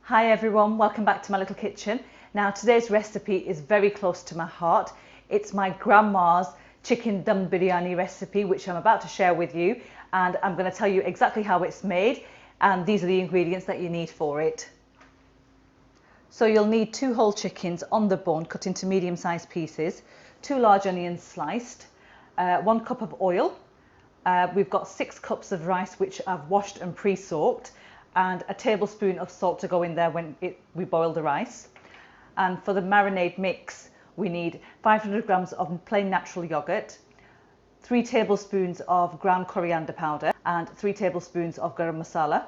Hi everyone, welcome back to my little kitchen. Now today's recipe is very close to my heart. It's my grandma's chicken dum biryani recipe, which I'm about to share with you, and I'm going to tell you exactly how it's made, and these are the ingredients that you need for it. So you'll need 2 whole chickens on the bone cut into medium-sized pieces, 2 large onions sliced, 1 cup of oil. We've got 6 cups of rice which I've washed and pre-soaked, and a tablespoon of salt to go in there when we boil the rice. And for the marinade mix, we need 500 grams of plain natural yoghurt, 3 tablespoons of ground coriander powder, and 3 tablespoons of garam masala.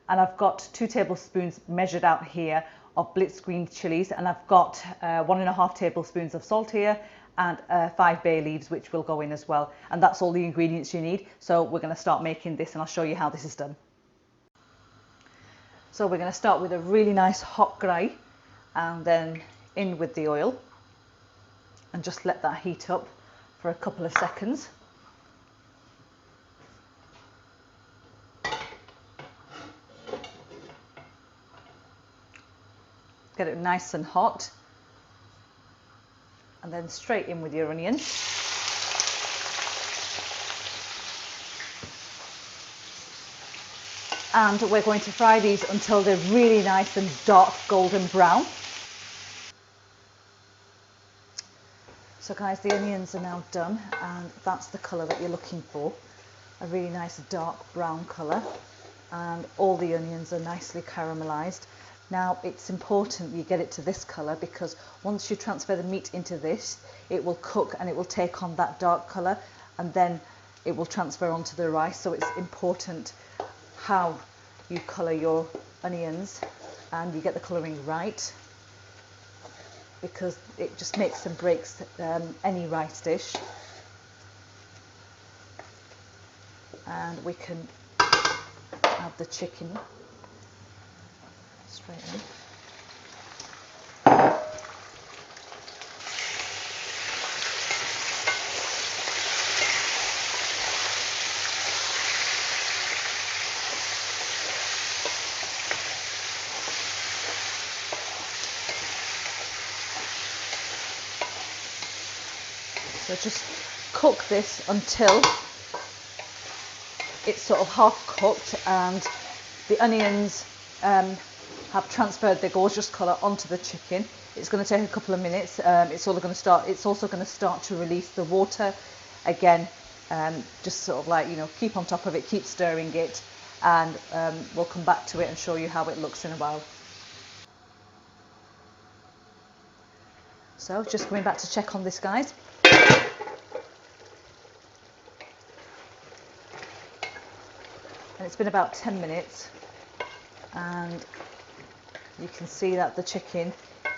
And I've got 2 tablespoons measured out here of blitzed green chillies, and I've got 1.5 tablespoons of salt here, and 5 bay leaves which will go in as well. And that's all the ingredients you need. So we're going to start making this, and I'll show you how this is done. So we're going to start with a really nice hot gravy, and then in with the oil, and just let that heat up for a couple of seconds. Get it nice and hot, and then straight in with your onions. And we're going to fry these until they're really nice and dark golden brown. So guys, the onions are now done, and that's the colour that you're looking for. A really nice dark brown colour, and all the onions are nicely caramelised. Now it's important you get it to this colour, because once you transfer the meat into this, it will cook and it will take on that dark colour, and then it will transfer onto the rice. So it's important how you colour your onions, and you get the colouring right, because it just makes and breaks any rice dish. And we can add the chicken straight in. So just cook this until it's sort of half cooked and the onions have transferred their gorgeous colour onto the chicken. It's going to take a couple of minutes. It's also going to start to release the water again. Just sort of like, keep on top of it, keep stirring it, and we'll come back to it and show you how it looks in a while. So just coming back to check on this, guys. And it's been about 10 minutes, and you can see that the chicken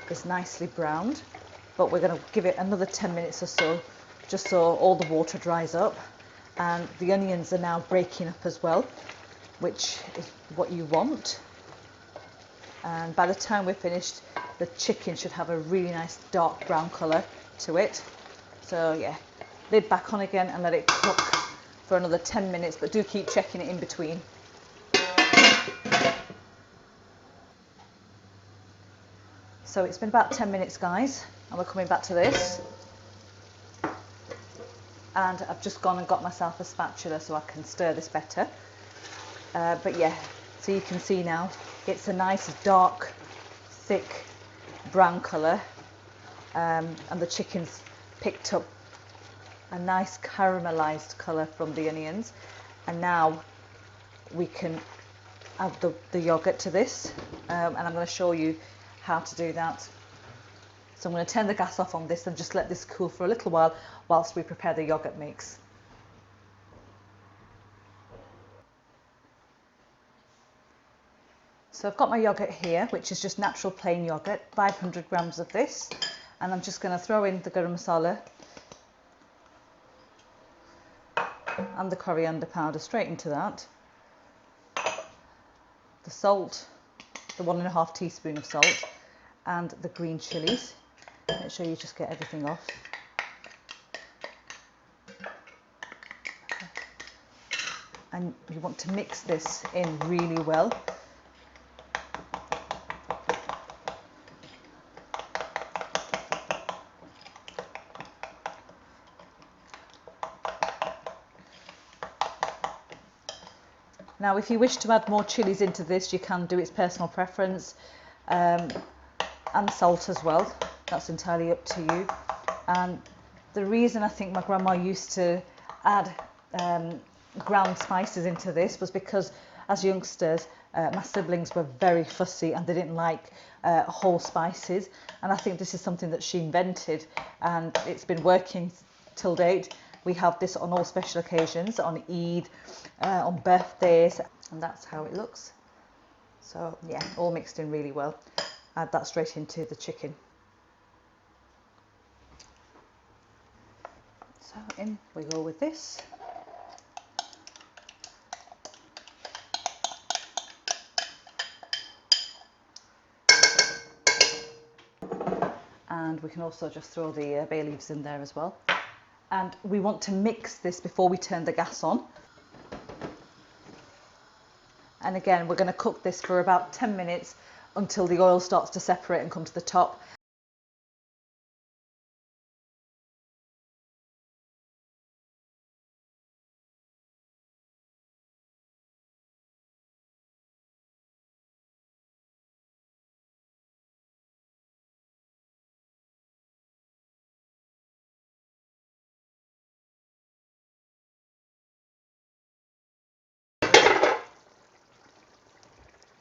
is nicely browned, but we're going to give it another 10 minutes or so, just so all the water dries up, and the onions are now breaking up as well, which is what you want. And by the time we're finished, the chicken should have a really nice dark brown colour to it. So yeah, lid back on again and let it cook for another 10 minutes, but do keep checking it in between. So it's been about 10 minutes, guys, and we're coming back to this. And I've just gone and got myself a spatula so I can stir this better. But yeah, so you can see now, it's a nice dark, thick brown colour, and the chicken's picked up a nice caramelised colour from the onions. And now we can add the yoghurt to this, and I'm going to show you how to do that. So I'm going to turn the gas off on this and just let this cool for a little while whilst we prepare the yoghurt mix. So I've got my yoghurt here, which is just natural plain yoghurt, 500 grams of this, and I'm just going to throw in the garam masala and the coriander powder straight into that, the salt, the 1.5 teaspoon of salt, and the green chillies. Make sure you just get everything off. And you want to mix this in really well. Now if you wish to add more chillies into this, you can do, it's personal preference, and salt as well, that's entirely up to you. And the reason I think my grandma used to add ground spices into this was because as youngsters my siblings were very fussy and they didn't like whole spices, and I think this is something that she invented and it's been working till date. We have this on all special occasions, on Eid, on birthdays, and that's how it looks. So yeah, all mixed in really well. Add that straight into the chicken. So in we go with this. And we can also just throw the bay leaves in there as well. And we want to mix this before we turn the gas on. And again, we're going to cook this for about 10 minutes until the oil starts to separate and come to the top.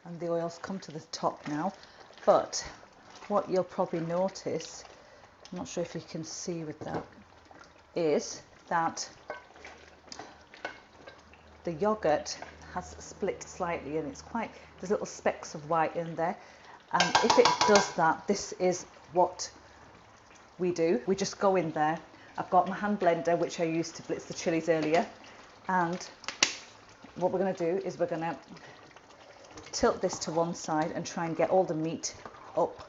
And the oil's come to the top now, but what you'll probably notice, I'm not sure if you can see with that, is that the yoghurt has split slightly and it's quite, there's little specks of white in there, and if it does that, this is what we do. We just go in there. I've got my hand blender which I used to blitz the chilies earlier, and what we're going to do is we're going to tilt this to one side and try and get all the meat up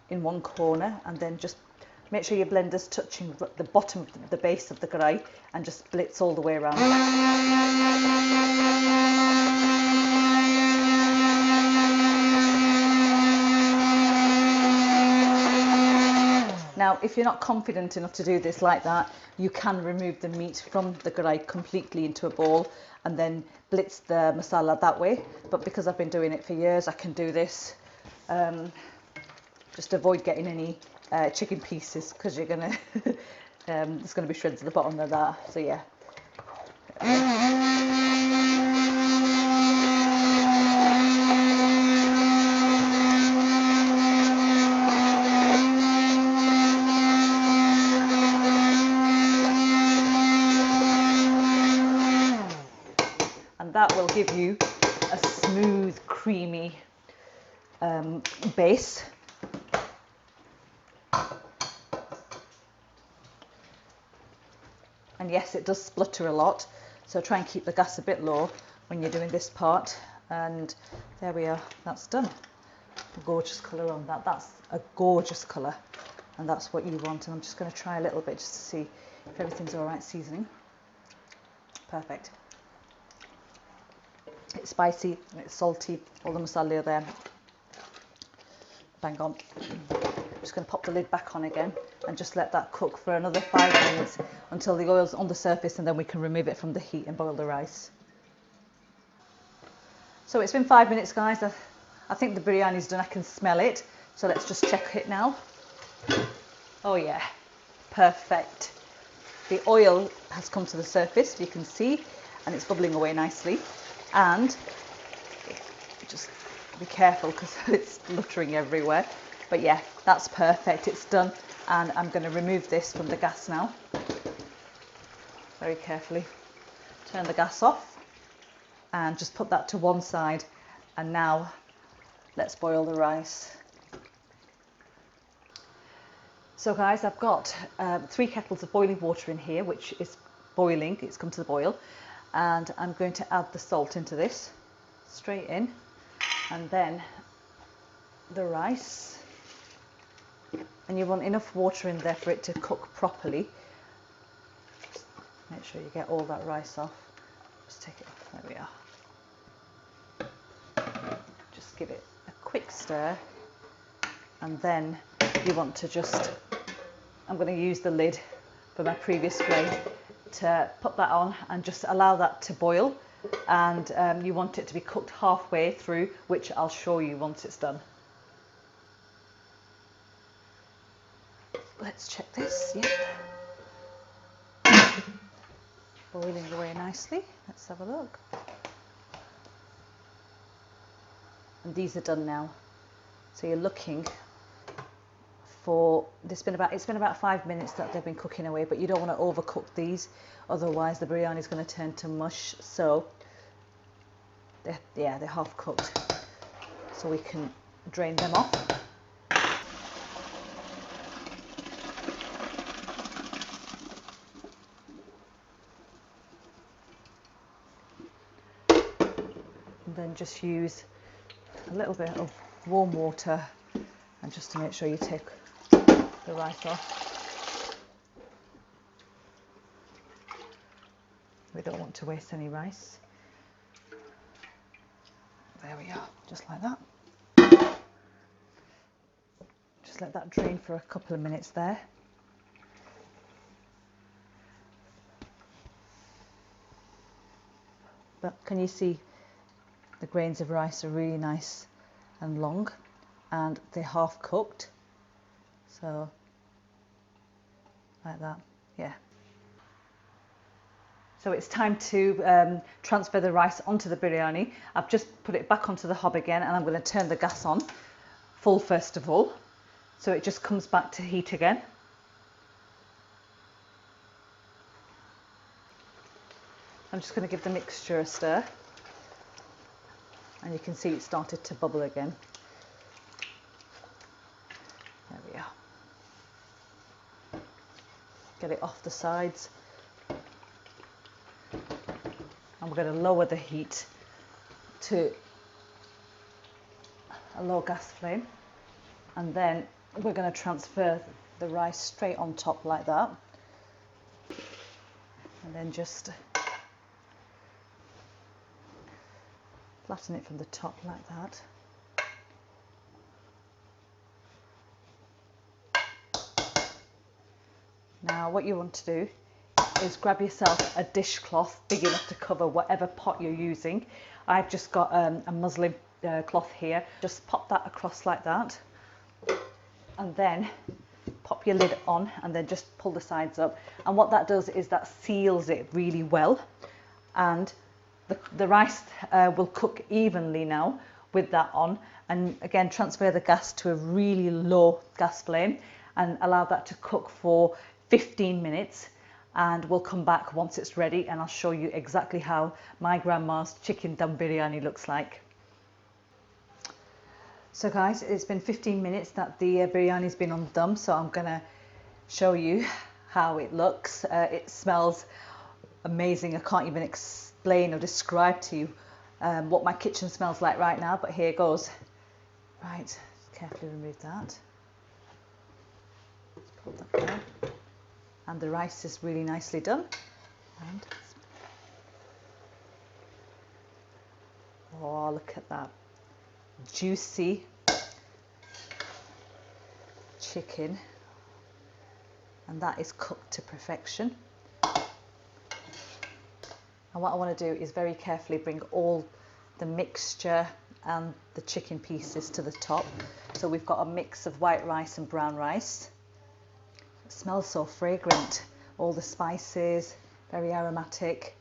in one corner, and then just make sure your blender's touching the bottom of the base of the grai and just blitz all the way around. Now if you're not confident enough to do this like that, you can remove the meat from the grai completely into a bowl and then blitz the masala that way, but because I've been doing it for years I can do this. Just avoid getting any chicken pieces, because you're gonna there's gonna be shreds at the bottom of that, so yeah. And that will give you a smooth, creamy base. And yes, it does splutter a lot, so try and keep the gas a bit low when you're doing this part. And there we are, that's done. A gorgeous colour on that. That's a gorgeous colour, and that's what you want. And I'm just going to try a little bit just to see if everything's all right seasoning. Perfect. It's spicy, it's salty, all the masala there. Bang on. I'm just going to pop the lid back on again and just let that cook for another 5 minutes until the oil's on the surface, and then we can remove it from the heat and boil the rice. So it's been 5 minutes, guys. I think the biryani's done. I can smell it. So let's just check it now. Oh yeah, perfect. The oil has come to the surface, you can see, and it's bubbling away nicely. And just be careful because it's spluttering everywhere. But yeah, that's perfect, it's done. And I'm going to remove this from the gas now. Very carefully. Turn the gas off and just put that to one side. And now let's boil the rice. So guys, I've got 3 kettles of boiling water in here, which is boiling, it's come to the boil. And I'm going to add the salt into this, straight in, and then the rice. And you want enough water in there for it to cook properly. Just make sure you get all that rice off. Just take it off, there we are. Just give it a quick stir, and then you want to just, I'm going to use the lid for my previous flame to put that on and just allow that to boil and you want it to be cooked halfway through, which I'll show you once it's done. Let's check this. Yep. Boiling away nicely. Let's have a look. And these are done now. So you're looking for, it's been about 5 minutes that they've been cooking away, but you don't want to overcook these, otherwise the biryani is going to turn to mush. So they're half cooked, so we can drain them off. And then just use a little bit of warm water, and just to make sure you take the rice off. We don't want to waste any rice. There we are, just like that. Just let that drain for a couple of minutes there. But can you see the grains of rice are really nice and long, and they're half cooked, so like that, yeah. So it's time to transfer the rice onto the biryani. I've just put it back onto the hob again, and I'm going to turn the gas on full first of all, so it just comes back to heat again. I'm just going to give the mixture a stir, and you can see it started to bubble again. There we are. Get it off the sides, and we're going to lower the heat to a low gas flame, and then we're going to transfer the rice straight on top like that, and then just flatten it from the top like that. Now what you want to do is grab yourself a dishcloth big enough to cover whatever pot you're using. I've just got a muslin cloth here. Just pop that across like that, and then pop your lid on, and then just pull the sides up. And what that does is that seals it really well, and the rice will cook evenly now with that on. And again, transfer the gas to a really low gas flame and allow that to cook for 15 minutes, and we'll come back once it's ready and I'll show you exactly how my grandma's chicken dum biryani looks like. So guys, it's been 15 minutes that the biryani's been on dum, so I'm gonna show you how it looks. It smells amazing. I can't even explain or describe to you what my kitchen smells like right now, but here goes. Right, carefully remove that. Put that down. And the rice is really nicely done. And oh, look at that juicy chicken, and that is cooked to perfection. And what I want to do is very carefully bring all the mixture and the chicken pieces to the top. So we've got a mix of white rice and brown rice. It smells so fragrant, all the spices, very aromatic.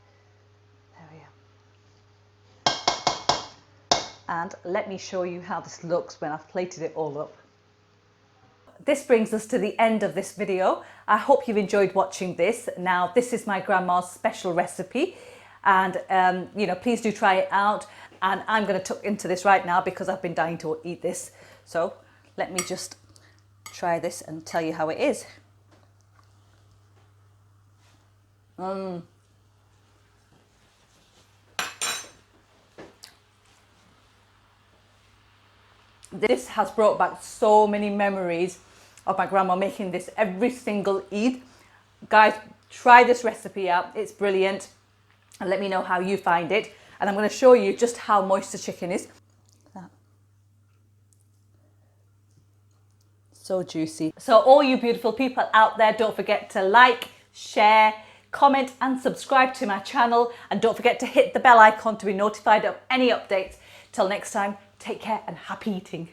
There we are. And let me show you how this looks when I've plated it all up. This brings us to the end of this video. I hope you've enjoyed watching this. Now, this is my grandma's special recipe, and you know, please do try it out. And I'm going to tuck into this right now because I've been dying to eat this. So let me just try this and tell you how it is. This has brought back so many memories of my grandma making this every single Eid. Guys, try this recipe out. It's brilliant. And let me know how you find it. And I'm going to show you just how moist the chicken is. So juicy. So all you beautiful people out there, don't forget to like, share, comment and subscribe to my channel, and don't forget to hit the bell icon to be notified of any updates. Till next time, take care and happy eating.